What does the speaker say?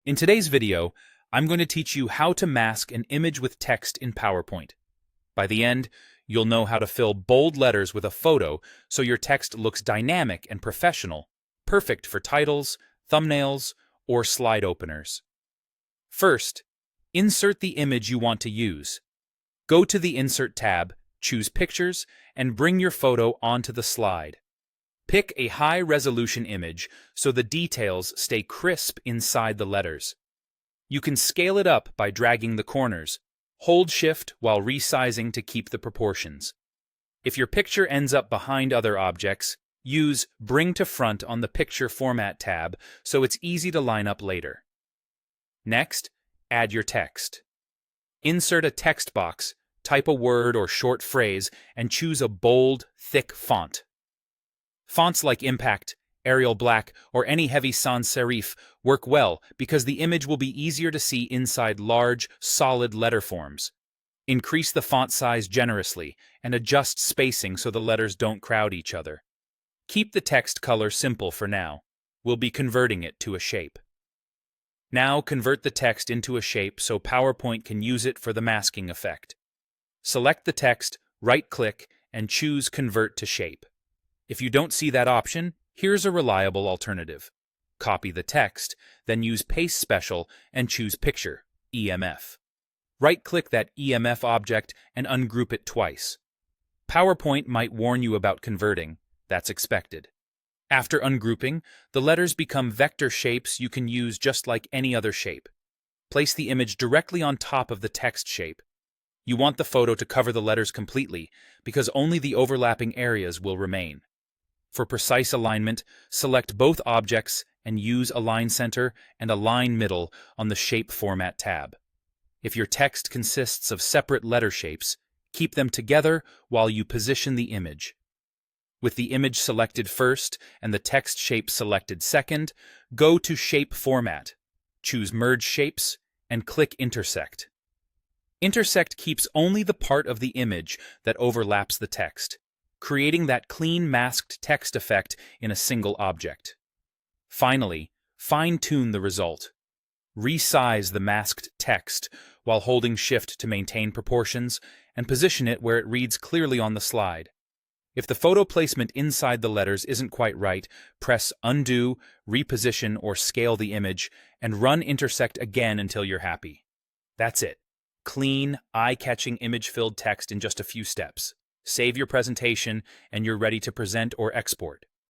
In today's video, I'm going to teach you how to mask an image with text in PowerPoint. By the end, you'll know how to fill bold letters with a photo so your text looks dynamic and professional, perfect for titles, thumbnails, or slide openers. First, insert the image you want to use. Go to the Insert tab, choose Pictures, and bring your photo onto the slide. Pick a high-resolution image so the details stay crisp inside the letters. You can scale it up by dragging the corners. Hold Shift while resizing to keep the proportions. If your picture ends up behind other objects, use Bring to Front on the Picture Format tab so it's easy to line up later. Next, add your text. Insert a text box, type a word or short phrase, and choose a bold, thick font. Fonts like Impact, Arial Black, or any heavy sans serif work well because the image will be easier to see inside large, solid letter forms. Increase the font size generously and adjust spacing so the letters don't crowd each other. Keep the text color simple for now. We'll be converting it to a shape. Now convert the text into a shape so PowerPoint can use it for the masking effect. Select the text, right-click, and choose Convert to Shape. If you don't see that option, here's a reliable alternative. Copy the text, then use Paste Special and choose Picture, EMF. Right-click that EMF object and ungroup it twice. PowerPoint might warn you about converting. That's expected. After ungrouping, the letters become vector shapes you can use just like any other shape. Place the image directly on top of the text shape. You want the photo to cover the letters completely because only the overlapping areas will remain. For precise alignment, select both objects and use Align Center and Align Middle on the Shape Format tab. If your text consists of separate letter shapes, keep them together while you position the image. With the image selected first and the text shape selected second, go to Shape Format, choose Merge Shapes, and click Intersect. Intersect keeps only the part of the image that overlaps the text, creating that clean masked text effect in a single object. Finally, fine-tune the result. Resize the masked text while holding Shift to maintain proportions and position it where it reads clearly on the slide. If the photo placement inside the letters isn't quite right, press Undo, reposition, or scale the image, and run Intersect again until you're happy. That's it. Clean, eye-catching image-filled text in just a few steps. Save your presentation, and you're ready to present or export.